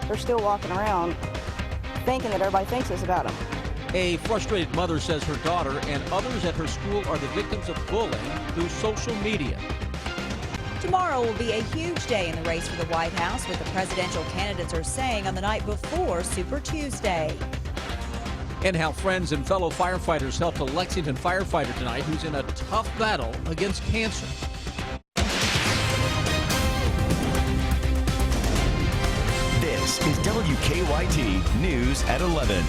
they're still walking around thinking that everybody thinks it's about them. A frustrated mother says her daughter and others at her school are the victims of bullying through social media. Tomorrow will be a huge day in the race for the White House, what the presidential candidates are saying on the night before Super Tuesday. And how friends and fellow firefighters helped a Lexington firefighter tonight who's in a tough battle against cancer. This is WKYT News at 11.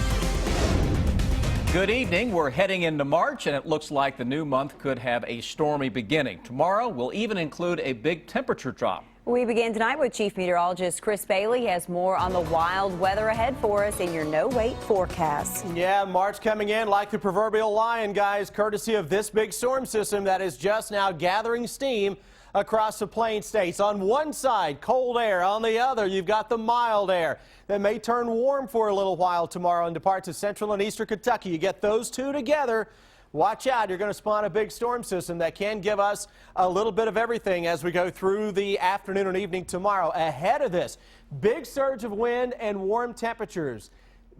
Good evening. We're heading into March, and it looks like the new month could have a stormy beginning. Tomorrow will even include a big temperature drop. We begin tonight with Chief Meteorologist Chris Bailey. He has more on the wild weather ahead for us in your no-wait forecast. Yeah, March coming in like the proverbial lion, guys, courtesy of this big storm system that is just now gathering steam across the Plain States. On one side, cold air. On the other, you've got the mild air that may turn warm for a little while tomorrow into parts of central and eastern Kentucky. You get those two together, watch out. You're going to spawn a big storm system that can give us a little bit of everything as we go through the afternoon and evening tomorrow. Ahead of this, big surge of wind and warm temperatures.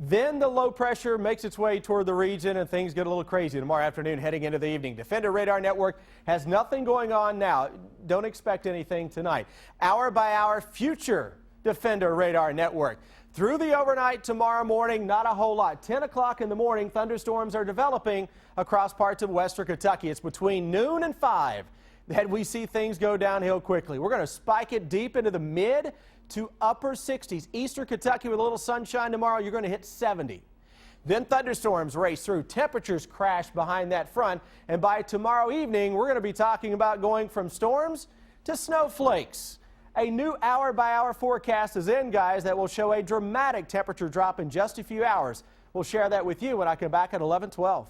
Then the low pressure makes its way toward the region and things get a little crazy tomorrow afternoon heading into the evening. Defender Radar Network has nothing going on now. Don't expect anything tonight. Hour by hour, future Defender Radar Network. Through the overnight tomorrow morning, not a whole lot. 10 o'clock in the morning, thunderstorms are developing across parts of western Kentucky. It's between noon and 5 that we see things go downhill quickly. We're going to spike it deep into the mid to upper 60s. Eastern Kentucky with a little sunshine tomorrow, you're going to hit 70. Then thunderstorms race through. Temperatures crash behind that front. And by tomorrow evening, we're going to be talking about going from storms to snowflakes. A new hour-by-hour forecast is in, guys, that will show a dramatic temperature drop in just a few hours. We'll share that with you when I come back at 11:12.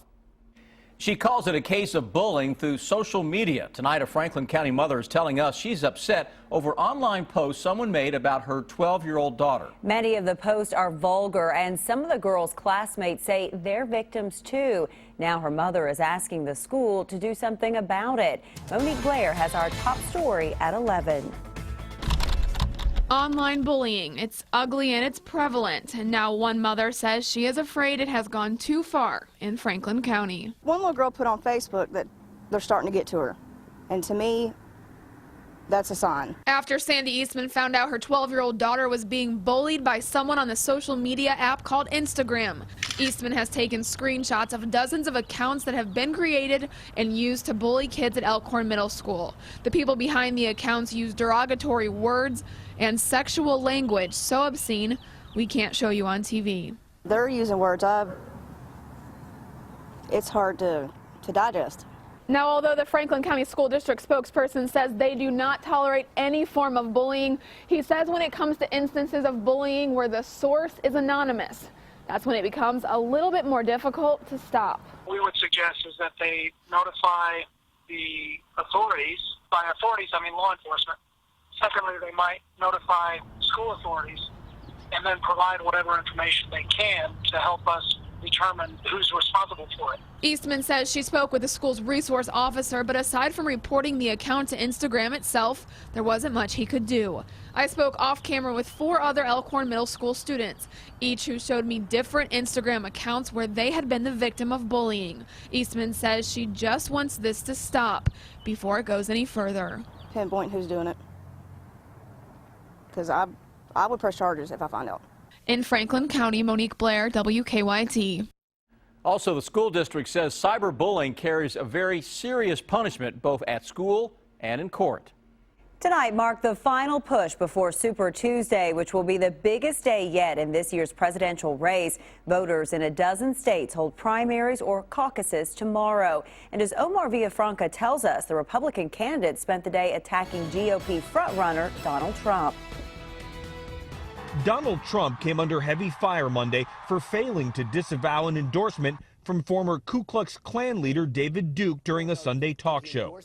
She calls it a case of bullying through social media. Tonight, a Franklin County mother is telling us she's upset over online posts someone made about her 12-year-old daughter. Many of the posts are vulgar, and some of the girls' classmates say they're victims too. Now her mother is asking the school to do something about it. Monique Blair has our top story at 11. Online bullying, it's ugly and it's prevalent, and now one mother says she is afraid it has gone too far in Franklin County. One little girl put on Facebook that they're starting to get to her, and to me, that's a sign. After Sandy Eastman found out her 12-year-old daughter was being bullied by someone on the social media app called Instagram. Eastman has taken screenshots of dozens of accounts that have been created and used to bully kids at Elkhorn Middle School. The people behind the accounts use derogatory words and sexual language so obscene we can't show you on TV. They're using words it's hard to digest. Now, although the Franklin County School District spokesperson says they do not tolerate any form of bullying, he says when it comes to instances of bullying where the source is anonymous, that's when it becomes a little bit more difficult to stop. We would suggest is that they notify the authorities. By authorities, I mean law enforcement. Secondly, they might notify school authorities and then provide whatever information they can to help us determine who's responsible for it. Eastman says she spoke with the school's resource officer, but aside from reporting the account to Instagram itself, there wasn't much he could do. I spoke off camera with 4 other Elkhorn Middle School students, each who showed me different Instagram accounts where they had been the victim of bullying. Eastman says she just wants this to stop before it goes any further. Pinpoint who's doing it, because I would press charges if I find out. In Franklin County, Monique Blair, WKYT. Also, the school district says cyberbullying carries a very serious punishment both at school and in court. Tonight marked the final push before Super Tuesday, which will be the biggest day yet in this year's presidential race. Voters in a dozen states hold primaries or caucuses tomorrow. And as Omar Villafranca tells us, the Republican candidate spent the day attacking GOP frontrunner Donald Trump. Donald Trump came under heavy fire Monday for failing to disavow an endorsement from former Ku Klux Klan leader David Duke during a Sunday talk show.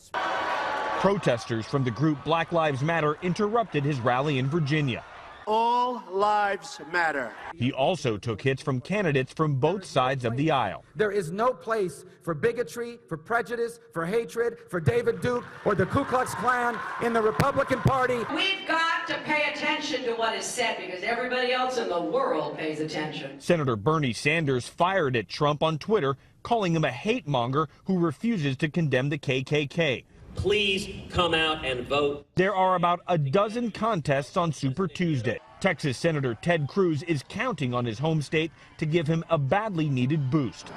Protesters from the group Black Lives Matter interrupted his rally in Virginia. All lives matter. He also took hits from candidates from both sides of the aisle. There is no place for bigotry, for prejudice, for hatred, for David Duke or the Ku Klux Klan in the Republican Party. We've got to pay attention to what is said because everybody else in the world pays attention. Senator Bernie Sanders fired at Trump on Twitter, calling him a hate monger who refuses to condemn the KKK. Please come out and vote. There are about a dozen contests on Super Tuesday. Texas Senator Ted Cruz is counting on his home state to give him a badly needed boost.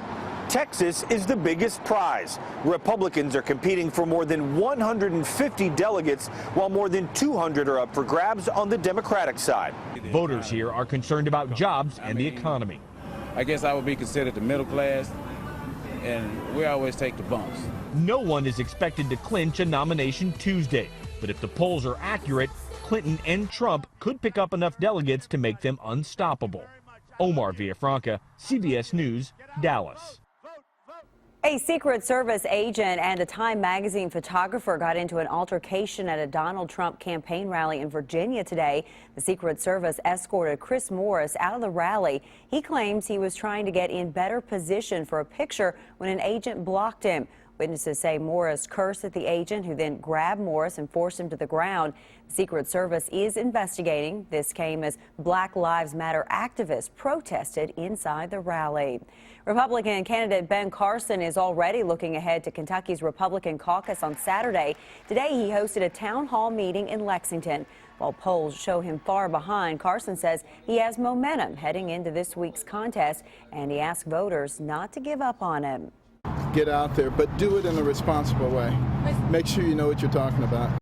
Texas is the biggest prize. Republicans are competing for more than 150 delegates, while more than 200 are up for grabs on the Democratic side. Voters here are concerned about jobs and the economy. I guess I would be considered the middle class, and we always take the bumps. No one is expected to clinch a nomination Tuesday, but if the polls are accurate, Clinton and Trump could pick up enough delegates to make them unstoppable. Omar Villafranca, CBS News, Dallas. A Secret Service agent and a Time magazine photographer got into an altercation at a Donald Trump campaign rally in Virginia today. The Secret Service escorted Chris Morris out of the rally. He claims he was trying to get in better position for a picture when an agent blocked him. Witnesses say Morris cursed at the agent, who then grabbed Morris and forced him to the ground. The Secret Service is investigating. This came as Black Lives Matter activists protested inside the rally. Republican candidate Ben Carson is already looking ahead to Kentucky's Republican caucus on Saturday. Today, he hosted a town hall meeting in Lexington. While polls show him far behind, Carson says he has momentum heading into this week's contest, and he asked voters not to give up on him. Get out there, but do it in a responsible way. Make sure you know what you're talking about.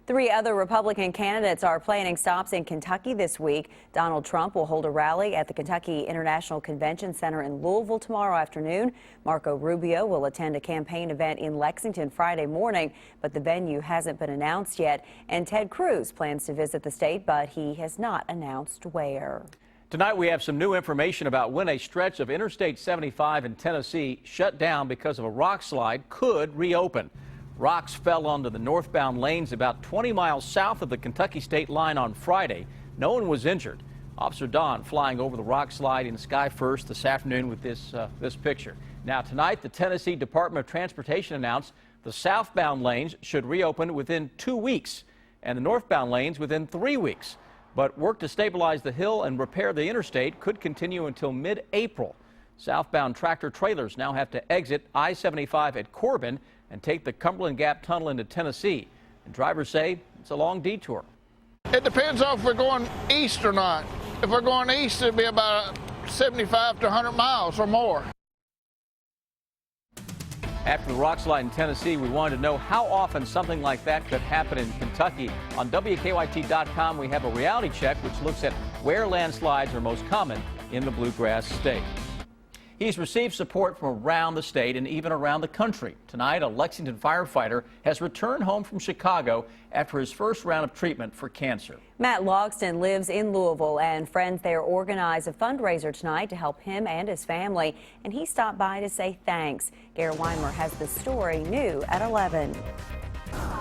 3 other Republican candidates are planning stops in Kentucky this week. Donald Trump will hold a rally at the Kentucky International Convention Center in Louisville tomorrow afternoon. Marco Rubio will attend a campaign event in Lexington Friday morning, but the venue hasn't been announced yet. And Ted Cruz plans to visit the state, but he has not announced where. Tonight we have some new information about when a stretch of Interstate 75 in Tennessee shut down because of a rock slide could reopen. Rocks fell onto the northbound lanes about 20 miles south of the Kentucky state line on Friday. No one was injured. Officer Don flying over the rock slide in Sky First this afternoon with this picture. Now tonight, the Tennessee Department of Transportation announced the southbound lanes should reopen within 2 weeks and the northbound lanes within 3 weeks. But work to stabilize the hill and repair the interstate could continue until mid-April. Southbound tractor trailers now have to exit I-75 at Corbin and take the Cumberland Gap Tunnel into Tennessee. And drivers say it's a long detour. It depends on if we're going east or not. If we're going east, it'll be about 75 to 100 miles or more. After the rock slide in Tennessee, we wanted to know how often something like that could happen in Kentucky. On WKYT.com, we have a reality check which looks at where landslides are most common in the Bluegrass State. He's received support from around the state and even around the country. Tonight, a Lexington firefighter has returned home from Chicago after his first round of treatment for cancer. Matt Logston lives in Louisville, and friends there organized a fundraiser tonight to help him and his family, and he stopped by to say thanks. Garrett Weimer has the story new at 11.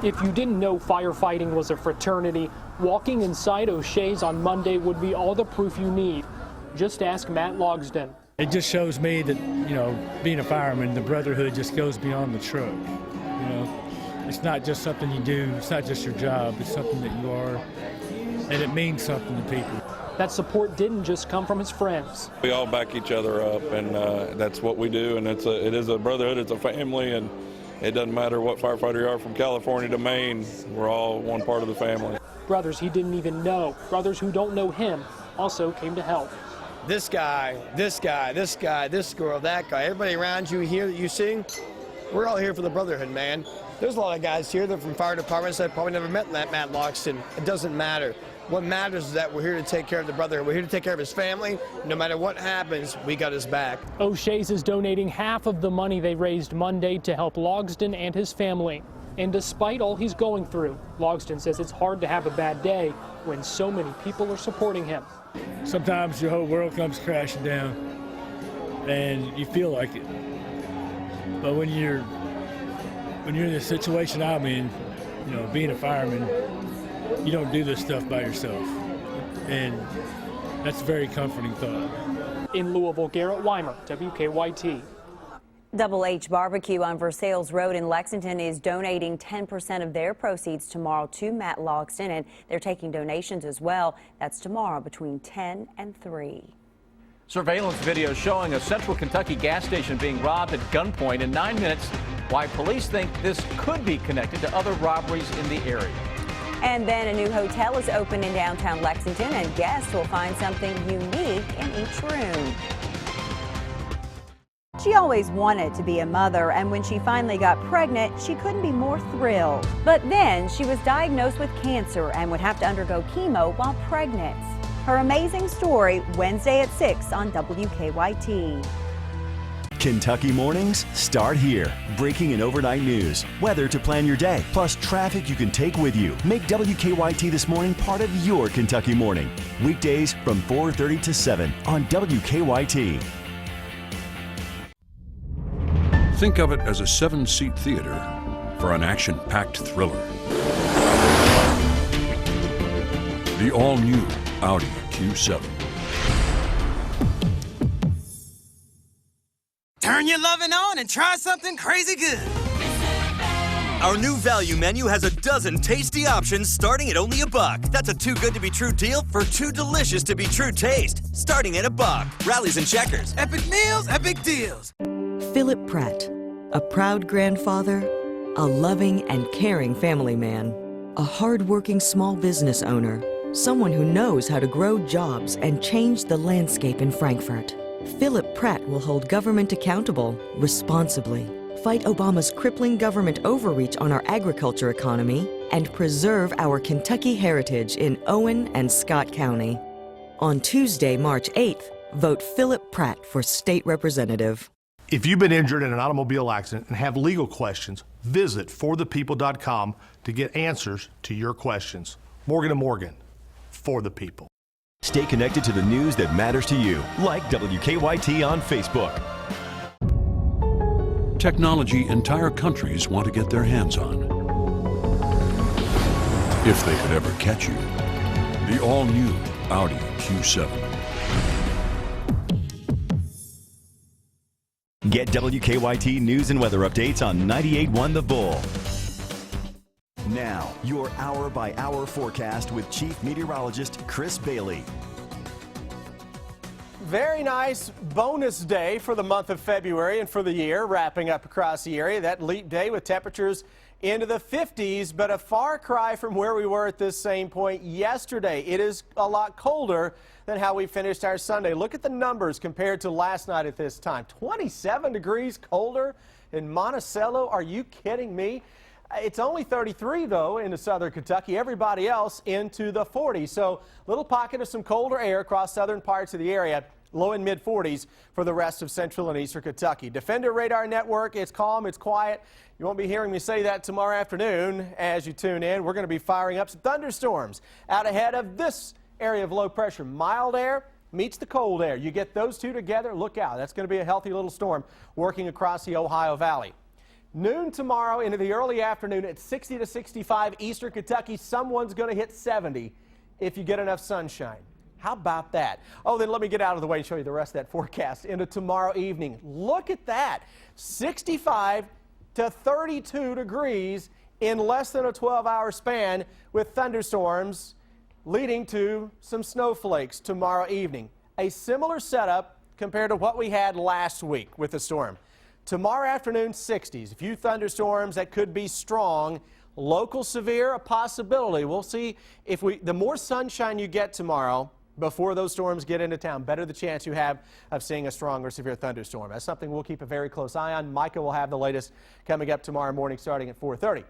If you didn't know firefighting was a fraternity, walking inside O'Shea's on Monday would be all the proof you need. Just ask Matt Logston. It just shows me that, you know, being a fireman, the brotherhood just goes beyond the truck. You know, it's not just something you do, it's not just your job, it's something that you are, and it means something to people. That support didn't just come from his friends. We all back each other up, and that's what we do, and it is a brotherhood, it's a family, and it doesn't matter what firefighter you are, from California to Maine, we're all one part of the family. Brothers he didn't even know, brothers who don't know him, also came to help. This guy, this guy, this guy, this girl, that guy, everybody around you here that you see, we're all here for the brotherhood, man. There's a lot of guys here that are from fire departments that probably never met Matt Logston. It doesn't matter. What matters is that we're here to take care of the brotherhood. We're here to take care of his family. No matter what happens, we got his back. O'Shea's is donating half of the money they raised Monday to help Logston and his family. And despite all he's going through, Logston says it's hard to have a bad day when so many people are supporting him. Sometimes your whole world comes crashing down, and you feel like it. But when you're in the situation I'm in, you know, being a fireman, you don't do this stuff by yourself. And that's a very comforting thought. In Louisville, Garrett Weimer, WKYT. Double H Barbecue on Versailles Road in Lexington is donating 10% of their proceeds tomorrow to Matt Logsdon, and they're taking donations as well. That's tomorrow between 10 and 3. Surveillance video showing a Central Kentucky gas station being robbed at gunpoint in 9 minutes. Why police think this could be connected to other robberies in the area. And then a new hotel is open in downtown Lexington, and guests will find something unique in each room. She always wanted to be a mother, and when she finally got pregnant, she couldn't be more thrilled. But then she was diagnosed with cancer and would have to undergo chemo while pregnant. Her amazing story, Wednesday at 6 on WKYT. Kentucky mornings start here. Breaking and overnight news, weather to plan your day, plus traffic you can take with you. Make WKYT This Morning part of your Kentucky morning. Weekdays from 4:30 to 7 on WKYT. Think of it as a 7-seat theater for an action-packed thriller. The all-new Audi Q7. Turn your loving on and try something crazy good. Our new value menu has a dozen tasty options starting at only $1. That's a too good to be true deal for too delicious to be true taste. Starting at $1. Rallies and Checkers. Epic meals, epic deals. Philip Pratt, a proud grandfather, a loving and caring family man, a hard-working small business owner, someone who knows how to grow jobs and change the landscape in Frankfurt. Philip Pratt will hold government accountable responsibly, fight Obama's crippling government overreach on our agriculture economy, and preserve our Kentucky heritage in Owen and Scott County. On Tuesday, March 8th, vote Philip Pratt for state representative. If you've been injured in an automobile accident and have legal questions, visit forthepeople.com to get answers to your questions. Morgan & Morgan, for the people. Stay connected to the news that matters to you, like WKYT on Facebook. Technology entire countries want to get their hands on. If they could ever catch you. The all-new Audi Q7. Get WKYT news and weather updates on 98.1 The Bull. Now, your hour-by-hour forecast with Chief Meteorologist Chris Bailey. Very nice bonus day for the month of February and for the year, wrapping up across the area. That leap day with temperatures into the 50s, but a far cry from where we were at this same point yesterday. It is a lot colder than how we finished our Sunday. Look at the numbers compared to last night at this time. 27 degrees colder in Monticello. Are you kidding me? It's only 33, though, into southern Kentucky. Everybody else into the 40s. So little pocket of some colder air across southern parts of the area. Low and mid 40s for the rest of central and eastern Kentucky. Defender Radar Network, it's calm, it's quiet. You won't be hearing me say that tomorrow afternoon as you tune in. We're going to be firing up some thunderstorms out ahead of this area of low pressure. Mild air meets the cold air. You get those two together, look out. That's going to be a healthy little storm working across the Ohio Valley. Noon tomorrow into the early afternoon at 60 to 65 eastern Kentucky. Someone's going to hit 70 if you get enough sunshine. How about that? Oh, then let me get out of the way and show you the rest of that forecast into tomorrow evening. Look at that. 65 to 32 degrees in less than a 12-hour span with thunderstorms leading to some snowflakes tomorrow evening. A similar setup compared to what we had last week with the storm. Tomorrow afternoon, 60s. A few thunderstorms that could be strong. Local severe, a possibility. We'll see if the more sunshine you get tomorrow before those storms get into town, better the chance you have of seeing a strong or severe thunderstorm. That's something we'll keep a very close eye on. Micah will have the latest coming up tomorrow morning starting at 4:30.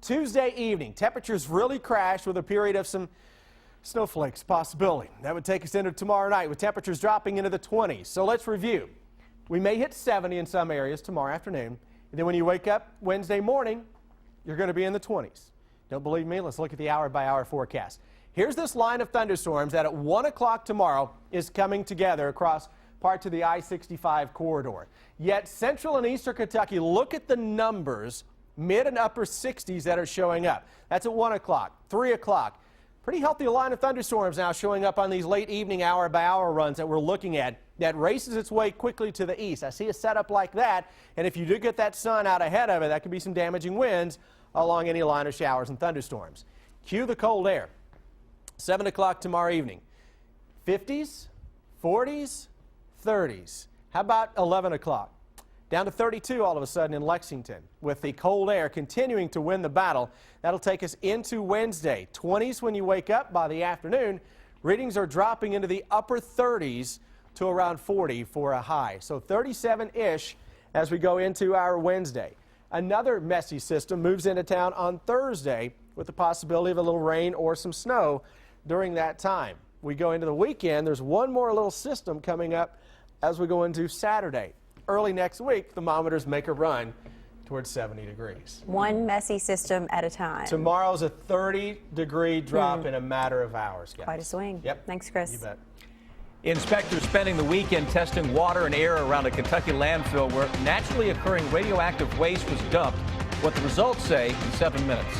Tuesday evening, temperatures really crashed with a period of some snowflakes possibility. That would take us into tomorrow night with temperatures dropping into the 20s. So let's review. We may hit 70 in some areas tomorrow afternoon. And then when you wake up Wednesday morning, you're going to be in the 20s. Don't believe me? Let's look at the hour-by-hour forecast. Here's this line of thunderstorms that at 1 o'clock tomorrow is coming together across parts of the I-65 corridor. Yet central and eastern Kentucky, look at the numbers, mid and upper 60s that are showing up. That's at 1 o'clock, 3 o'clock. Pretty healthy line of thunderstorms now showing up on these late evening hour-by-hour runs that we're looking at. That races its way quickly to the east. I see a setup like that, and if you do get that sun out ahead of it, that could be some damaging winds along any line of showers and thunderstorms. Cue the cold air. 7 o'clock tomorrow evening. 50s, 40s, 30s. How about 11 o'clock? Down to 32 all of a sudden in Lexington. With the cold air continuing to win the battle, that'll take us into Wednesday. 20s when you wake up. By the afternoon, readings are dropping into the upper 30s to around 40 for a high. So 37-ish as we go into our Wednesday. Another messy system moves into town on Thursday with the possibility of a little rain or some snow during that time. We go into the weekend. There's one more little system coming up as we go into Saturday. Early next week, thermometers make a run towards 70 degrees. One messy system at a time. Tomorrow's a 30-degree drop in a matter of hours, guys. Quite a swing. Yep. Thanks, Chris. You bet. Inspectors spending the weekend testing water and air around a Kentucky landfill where naturally occurring radioactive waste was dumped. What the results say in 7 minutes.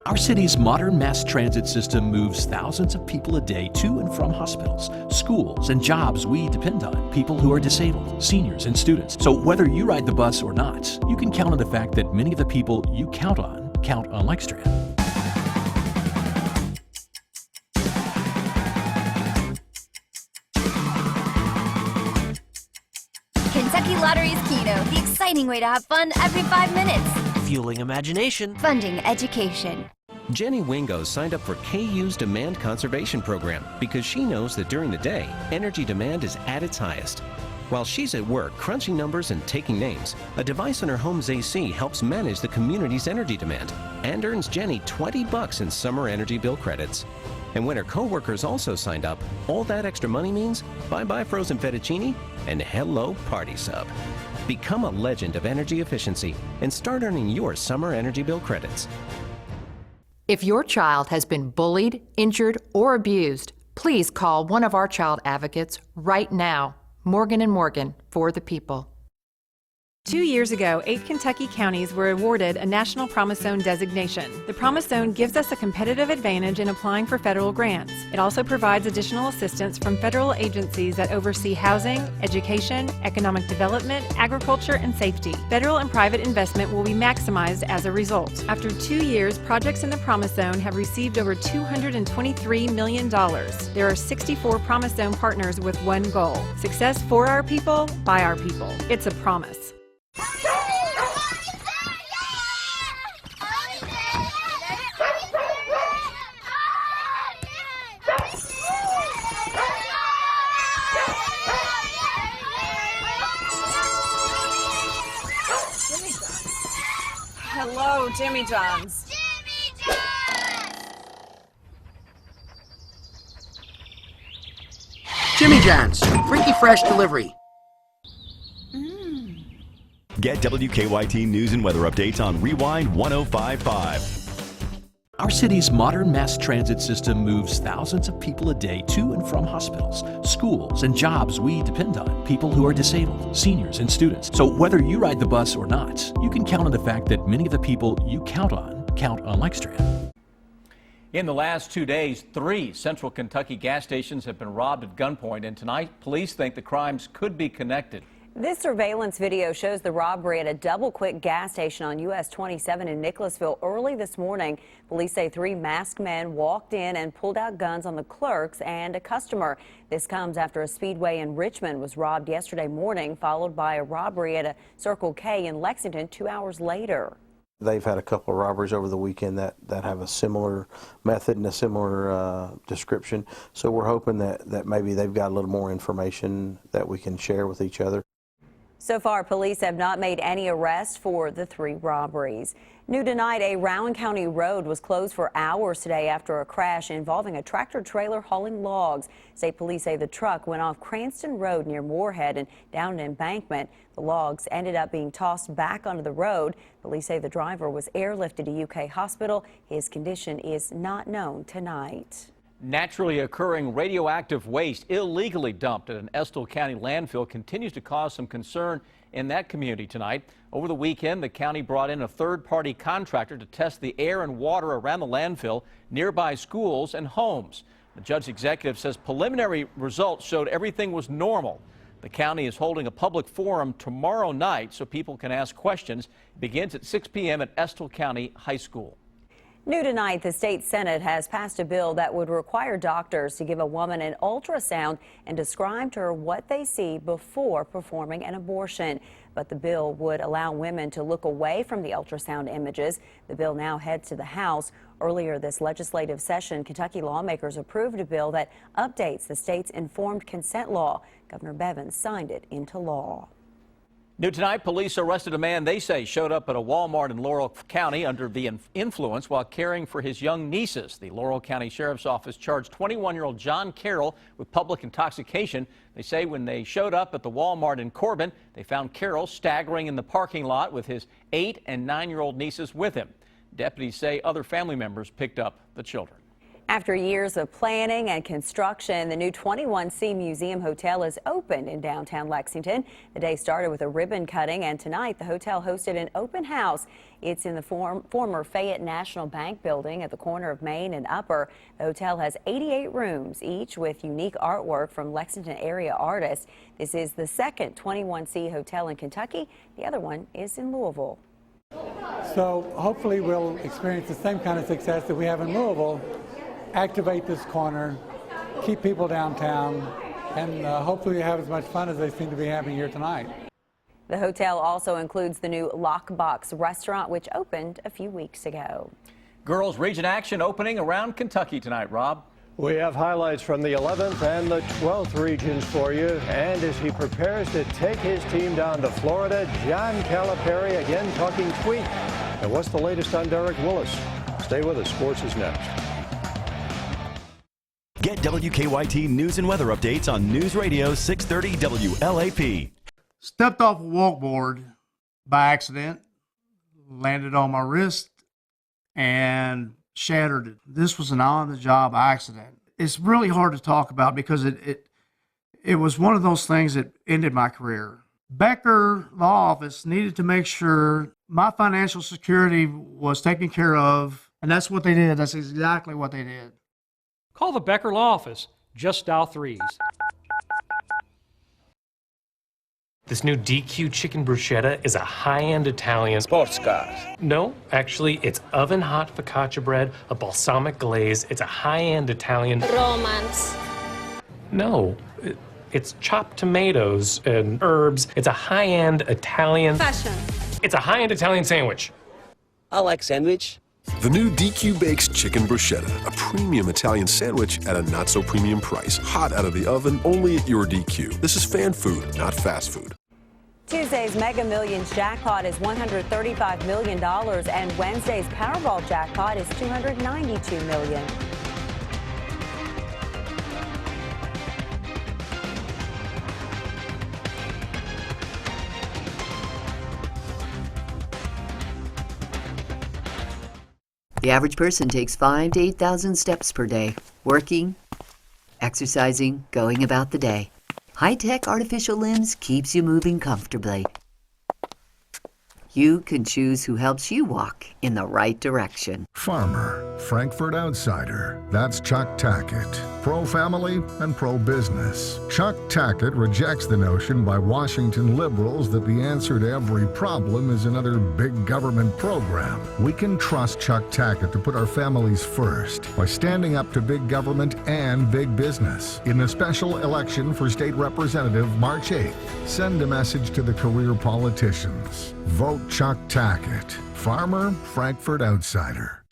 Our city's modern mass transit system moves thousands of people a day to and from hospitals, schools, and jobs we depend on. People who are disabled, seniors, and students. So whether you ride the bus or not, you can count on the fact that many of the people you count on Lextran. Kentucky Lottery's Keno, the exciting way to have fun every 5 minutes. Fueling imagination. Funding education. Jenny Wingo signed up for KU's Demand Conservation Program because she knows that during the day, energy demand is at its highest. While she's at work crunching numbers and taking names, a device in her home's AC helps manage the community's energy demand and earns Jenny $20 in summer energy bill credits. And when her co-workers also signed up, all that extra money means bye-bye frozen fettuccine and hello party sub. Become a legend of energy efficiency and start earning your summer energy bill credits. If your child has been bullied, injured, or abused, please call one of our child advocates right now. Morgan & Morgan, for the people. 2 years ago, 8 Kentucky counties were awarded a National Promise Zone designation. The Promise Zone gives us a competitive advantage in applying for federal grants. It also provides additional assistance from federal agencies that oversee housing, education, economic development, agriculture, and safety. Federal and private investment will be maximized as a result. After 2 years, projects in the Promise Zone have received over $223 million. There are 64 Promise Zone partners with one goal: success for our people, by our people. It's a promise. Hello, Jimmy John's. Jimmy John's, Freaky Fresh delivery. Get WKYT news and weather updates on Rewind 105.5. Our city's modern mass transit system moves thousands of people a day to and from hospitals, schools, and jobs we depend on. People who are disabled, seniors, and students. So whether you ride the bus or not, you can count on the fact that many of the people you count on Lextran. In the last 2 days, 3 central Kentucky gas stations have been robbed at gunpoint, and tonight police think the crimes could be connected. This surveillance video shows the robbery at a double quick gas station on US 27 in Nicholasville early this morning. Police say 3 masked men walked in and pulled out guns on the clerks and a customer. This comes after a Speedway in Richmond was robbed yesterday morning, followed by a robbery at a Circle K in Lexington 2 hours later. They've had a couple of robberies over the weekend that have a similar method and a similar description. So we're hoping that maybe they've got a little more information that we can share with each other. So far, police have not made any arrests for the 3 robberies. New tonight, a Rowan County road was closed for hours today after a crash involving a tractor trailer hauling logs. State police say the truck went off Cranston Road near Moorhead and down an embankment. The logs ended up being tossed back onto the road. Police say the driver was airlifted to UK Hospital. His condition is not known tonight. Naturally occurring radioactive waste illegally dumped at an Estill County landfill continues to cause some concern in that community tonight. Over the weekend, the county brought in a third-party contractor to test the air and water around the landfill, nearby schools and homes. The judge executive says preliminary results showed everything was normal. The county is holding a public forum tomorrow night so people can ask questions. It begins at 6 p.m. at Estill County High School. New tonight, the state Senate has passed a bill that would require doctors to give a woman an ultrasound and describe to her what they see before performing an abortion. But the bill would allow women to look away from the ultrasound images. The bill now heads to the House. Earlier this legislative session, Kentucky lawmakers approved a bill that updates the state's informed consent law. Governor Bevins signed it into law. New tonight, police arrested a man they say showed up at a Walmart in Laurel County under the influence while caring for his young nieces. The Laurel County Sheriff's Office charged 21-year-old John Carroll with public intoxication. They say when they showed up at the Walmart in Corbin, they found Carroll staggering in the parking lot with his 8- and 9-year-old nieces with him. Deputies say other family members picked up the children. After years of planning and construction, the new 21C Museum Hotel is opened in downtown Lexington. The day started with a ribbon cutting, and tonight the hotel hosted an open house. It's in the former Fayette National Bank building at the corner of Main and Upper. The hotel has 88 rooms, each with unique artwork from Lexington area artists. This is the second 21C hotel in Kentucky. The other one is in Louisville. So hopefully we'll experience the same kind of success that we have in Louisville. Activate this corner, keep people downtown, and hopefully have as much fun as they seem to be having here tonight. The hotel also includes the new Lockbox restaurant, which opened a few weeks ago. Girls Region action opening around Kentucky tonight, Rob. We have highlights from the 11th and the 12th regions for you. And as he prepares to take his team down to Florida, John Calipari again talking tweet. And what's the latest on Derek Willis? Stay with us. Sports is next. Get WKYT news and weather updates on News Radio 630 WLAP. Stepped off a walkboard by accident, landed on my wrist, and shattered it. This was an on-the-job accident. It's really hard to talk about because it was one of those things that ended my career. Becker Law Office needed to make sure my financial security was taken care of, and that's what they did. That's exactly what they did. Call the Becker Law Office. Just dial 3s. This new DQ chicken bruschetta is a high-end Italian sports car. No, actually, it's oven-hot focaccia bread, a balsamic glaze. It's a high-end Italian romance. No, it's chopped tomatoes and herbs. It's a high-end Italian Fashion. It's a high-end Italian sandwich. I like sandwich. The new DQ Bakes Chicken Bruschetta, a premium Italian sandwich at a not-so-premium price. Hot out of the oven, only at your DQ. This is fan food, not fast food. Tuesday's Mega Millions jackpot is $135 million, and Wednesday's Powerball jackpot is $292 million. The average person takes 5,000 to 8,000 steps per day, working, exercising, going about the day. High-tech artificial limbs keeps you moving comfortably. You can choose who helps you walk in the right direction. Farmer, Frankfurt Outsider. That's Chuck Tackett. Pro-family and pro-business. Chuck Tackett rejects the notion by Washington liberals that the answer to every problem is another big government program. We can trust Chuck Tackett to put our families first by standing up to big government and big business. In the special election for state representative March 8th, send a message to the career politicians. Vote Chuck Tackett. Farmer, Frankfurt Outsider.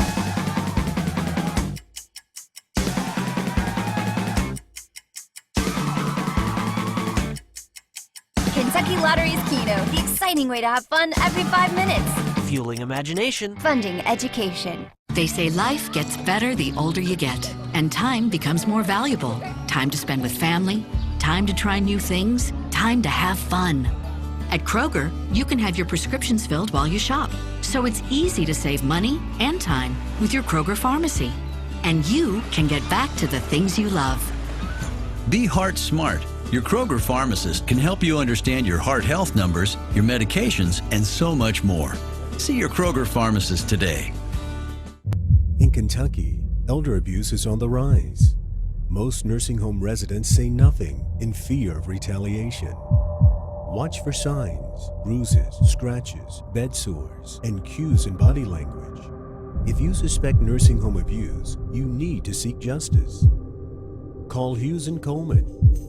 Kentucky Lottery's Keno, the exciting way to have fun every 5 minutes. Fueling imagination. Funding education. They say life gets better the older you get, and time becomes more valuable. Time to spend with family, time to try new things, time to have fun. At Kroger, you can have your prescriptions filled while you shop, so it's easy to save money and time with your Kroger pharmacy. and you can get back to the things you love. Be heart smart. Your Kroger pharmacist can help you understand your heart health numbers, your medications, and so much more. See your Kroger pharmacist today. In Kentucky, elder abuse is on the rise. Most nursing home residents say nothing in fear of retaliation. Watch for signs, bruises, scratches, bed sores, and cues in body language. If you suspect nursing home abuse, you need to seek justice. Call Hughes & Coleman,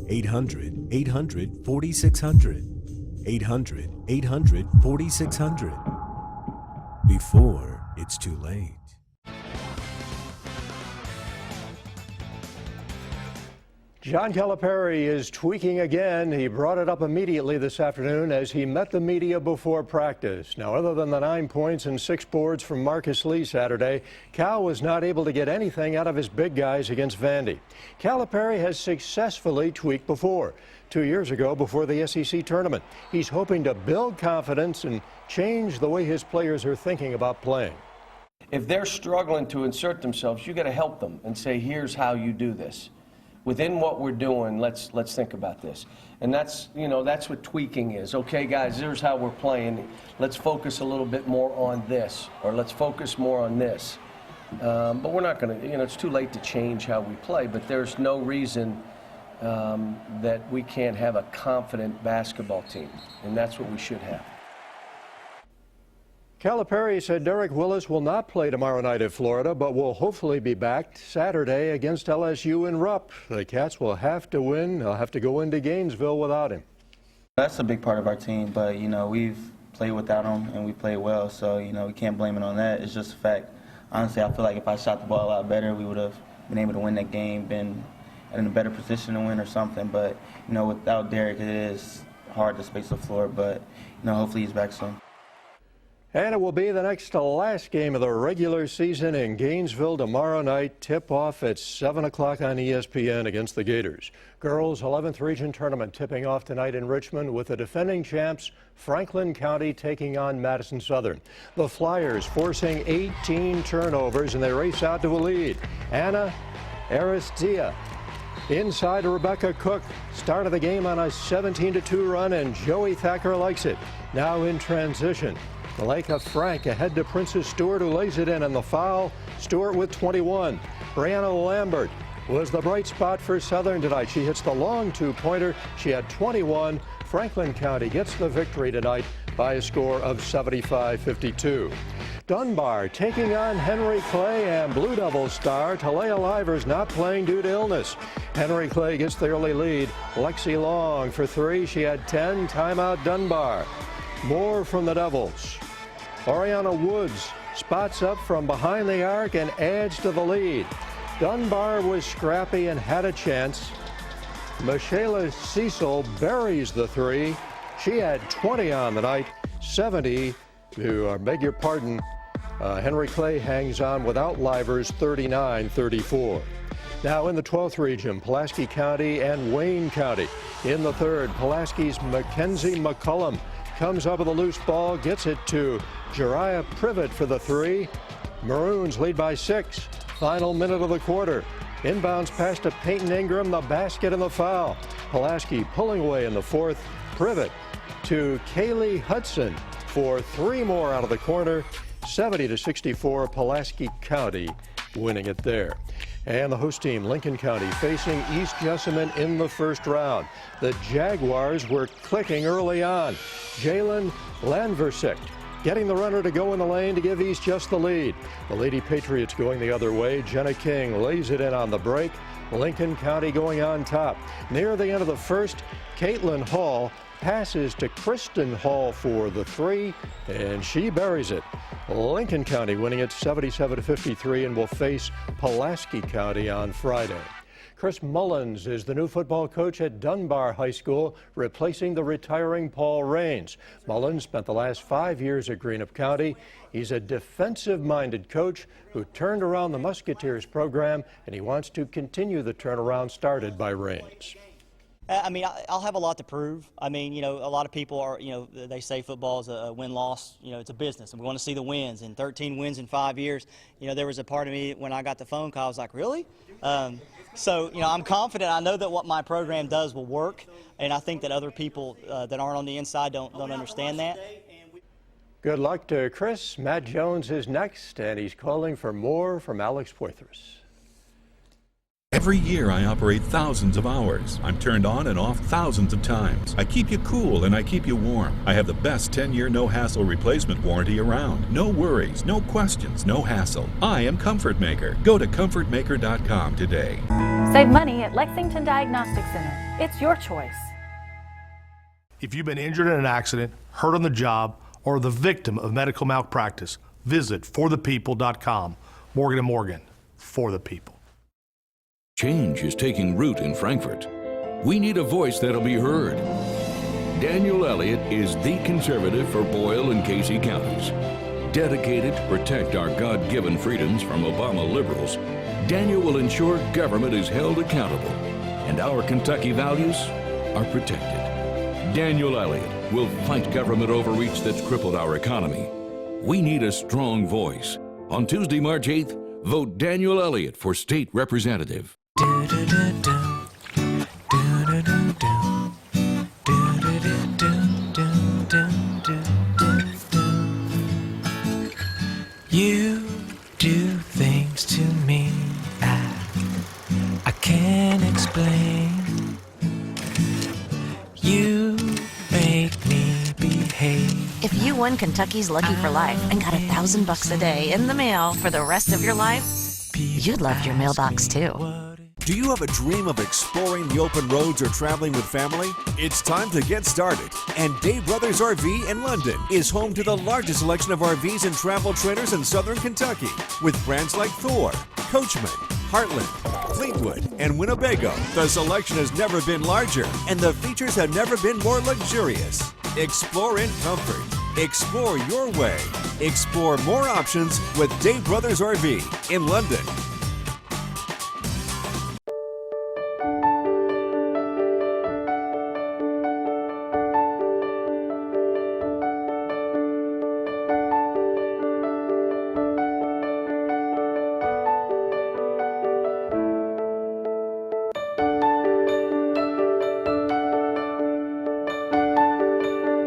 800-800-4600, 800-800-4600, before it's too late. John Calipari is tweaking again. He brought it up immediately this afternoon as he met the media before practice. Now, other than the 9 points and 6 boards from Marcus Lee Saturday, Cal was not able to get anything out of his big guys against Vandy. Calipari has successfully tweaked before. 2 years ago, before the SEC tournament. He's hoping to build confidence and change the way his players are thinking about playing. If they're struggling to insert themselves, you got to help them and say, here's how you do this. Within what we're doing, let's think about this. And that's what tweaking is. Okay, guys, here's how we're playing. Let's focus a little bit more on this, or let's focus more on this. But we're not going to, it's too late to change how we play, but there's no reason that we can't have a confident basketball team, and that's what we should have. Calipari said Derek Willis will not play tomorrow night at Florida, but will hopefully be back Saturday against LSU in Rupp. The Cats will have to win. They'll have to go into Gainesville without him. That's a big part of our team, but, we've played without him, and we played well, so, we can't blame it on that. It's just a fact. Honestly, I feel like if I shot the ball a lot better, we would have been able to win that game, been in a better position to win or something. But, without Derek, it is hard to space the floor, but, hopefully he's back soon. And it will be the next to last game of the regular season in Gainesville tomorrow night. Tip-off at 7 o'clock on ESPN against the Gators. Girls 11th Region Tournament tipping off tonight in Richmond with the defending champs Franklin County taking on Madison Southern. The Flyers forcing 18 turnovers and they race out to a lead. Anna Aristia inside to Rebecca Cook. Start of the game on a 17-2 run and Joey Thacker likes it. Now in transition. Malika Frank ahead to Princess Stewart, who lays it in on the foul. Stewart with 21. Brianna Lambert was the bright spot for Southern tonight. She hits the long two-pointer. She had 21. Franklin County gets the victory tonight by a score of 75-52. Dunbar taking on Henry Clay and Blue Devils star Talia Livers not playing due to illness. Henry Clay gets the early lead. Lexi Long for 3. She had 10. Timeout Dunbar. More from the Devils. Oriana Woods spots up from behind the arc and adds to the lead. Dunbar was scrappy and had a chance. Michaela Cecil buries the 3. She had 20 on the night. 70, beg your pardon, Henry Clay hangs on without Livers, 39-34. Now in the 12th region, Pulaski County and Wayne County. In the third, Pulaski's Mackenzie McCullum comes up with a loose ball, gets it to Jariah Privet for the 3. Maroons lead by 6. Final minute of the quarter. Inbounds pass to Peyton Ingram, the basket and the foul. Pulaski pulling away in the fourth. Privet to Kaylee Hudson for 3 more out of the corner. 70-64, Pulaski County winning it there. And the host team, Lincoln County, facing East Jessamine in the first round. The Jaguars were clicking early on. Jalen Landversick getting the runner to go in the lane to give East just the lead. The Lady Patriots going the other way. Jenna King lays it in on the break. Lincoln County going on top. Near the end of the first, Caitlin Hall passes to Kristen Hall for the 3, and she buries it. Lincoln County winning it 77-53 and will face Pulaski County on Friday. Chris Mullins is the new football coach at Dunbar High School, replacing the retiring Paul Raines. Mullins spent the last 5 years at Greenup County. He's a defensive-minded coach who turned around the Musketeers program, and he wants to continue the turnaround started by Raines. I mean, I'll have a lot to prove. I mean, you know, a lot of people are, you know, they say football is a win-loss. You know, it's a business, and we want to see the wins. And 13 wins in 5 years, you know, there was a part of me when I got the phone call, I was like, really? So, you know, I'm confident. I know that what my program does will work, and I think that other people that aren't on the inside don't understand that. Good luck to Chris. Matt Jones is next, and he's calling for more from Alex Poitras. Every year I operate thousands of hours. I'm turned on and off thousands of times. I keep you cool and I keep you warm. I have the best 10-year no-hassle replacement warranty around. No worries, no questions, no hassle. I am Comfort Maker. Go to comfortmaker.com today. Save money at Lexington Diagnostic Center. It's your choice. If you've been injured in an accident, hurt on the job, or the victim of medical malpractice, visit forthepeople.com. Morgan & Morgan, for the people. Change is taking root in Frankfort. We need a voice that'll be heard. Daniel Elliott is the conservative for Boyle and Casey counties. Dedicated to protect our God-given freedoms from Obama liberals, Daniel will ensure government is held accountable and our Kentucky values are protected. Daniel Elliott will fight government overreach that's crippled our economy. We need a strong voice. On Tuesday, March 8th, vote Daniel Elliott for state representative. You do things to me I can't explain. You make me behave. If you won Kentucky's Lucky for Life and got $1,000 a day in the mail for the rest of your life, you'd love your mailbox too. Do you have a dream of exploring the open roads or traveling with family? It's time to get started. And Day Brothers RV in London is home to the largest selection of RVs and travel trailers in southern Kentucky, with brands like Thor, Coachman, Heartland, Fleetwood, and Winnebago. The selection has never been larger, and the features have never been more luxurious. Explore in comfort. Explore your way. Explore more options with Day Brothers RV in London.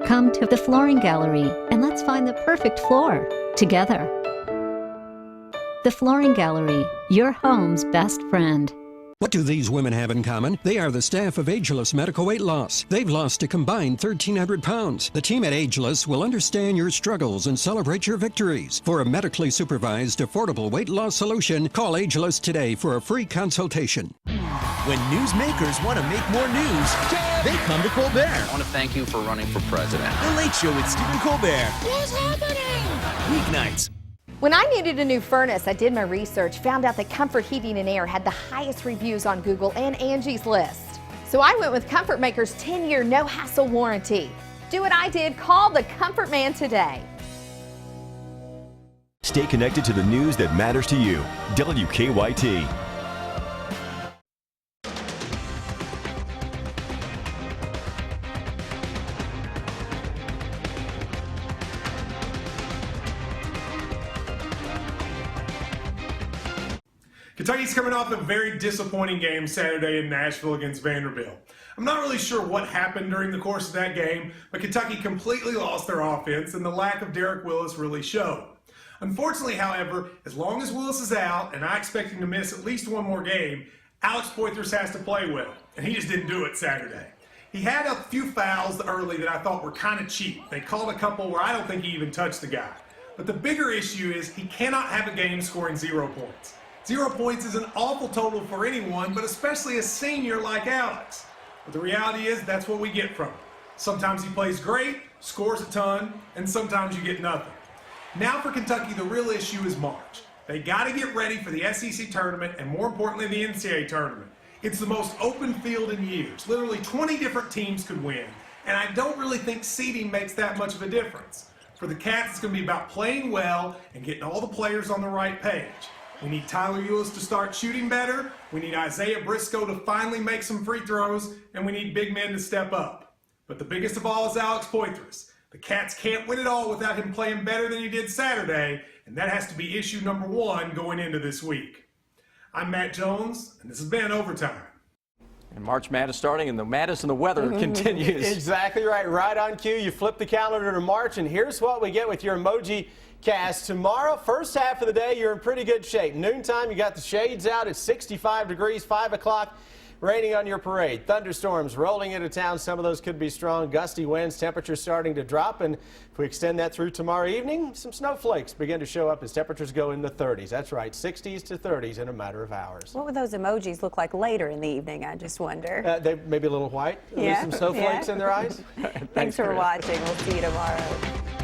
Come to the Flooring Gallery and let's find the perfect floor together. The Flooring Gallery, your home's best friend. What do these women have in common? They are the staff of Ageless Medical Weight Loss. They've lost a combined 1,300 pounds. The team at Ageless will understand your struggles and celebrate your victories. For a medically supervised, affordable weight loss solution, call Ageless today for a free consultation. When newsmakers want to make more news, they come to Colbert. I want to thank you for running for president. The Late Show with Stephen Colbert. What's happening? Weeknights. When I needed a new furnace, I did my research, found out that Comfort Heating and Air had the highest reviews on Google and Angie's List. So I went with Comfort Maker's 10-year no-hassle warranty. Do what I did, call the Comfort Man today. Stay connected to the news that matters to you. WKYT. Kentucky's coming off a very disappointing game Saturday in Nashville against Vanderbilt. I'm not really sure what happened during the course of that game, but Kentucky completely lost their offense and the lack of Derek Willis really showed. Unfortunately, however, as long as Willis is out, and I expect him to miss at least one more game, Alex Poitras has to play well, and he just didn't do it Saturday. He had a few fouls early that I thought were kind of cheap. They called a couple where I don't think he even touched the guy. But the bigger issue is he cannot have a game scoring 0 points. 0 points is an awful total for anyone, but especially a senior like Alex. But the reality is that's what we get from him. Sometimes he plays great, scores a ton, and sometimes you get nothing. Now for Kentucky, the real issue is March. They got to get ready for the SEC tournament and more importantly the NCAA tournament. It's the most open field in years. Literally 20 different teams could win, and I don't really think seeding makes that much of a difference. For the Cats, it's going to be about playing well and getting all the players on the right page. We need Tyler Eulis to start shooting better. We need Isaiah Briscoe to finally make some free throws, and we need big men to step up. But the biggest of all is Alex Poitras. The Cats can't win it all without him playing better than he did Saturday, and that has to be issue number one going into this week. I'm Matt Jones, and this has been Overtime. And March Madness starting, and the madness and the weather continues. Exactly right. Right on cue. You flip the calendar to March, and here's what we get with your emoji cast. Tomorrow, first half of the day, you're in pretty good shape. Noontime, you got the shades out. It's 65 degrees, 5 o'clock. Raining on your parade. Thunderstorms rolling into town. Some of those could be strong. Gusty winds. Temperatures starting to drop. And if we extend that through tomorrow evening, some snowflakes begin to show up as temperatures go in the 30s. That's right, 60s to 30s in a matter of hours. What would those emojis look like later in the evening, I just wonder? They may be a little white. Yeah. Some snowflakes in their eyes. Thanks for watching. We'll see you tomorrow.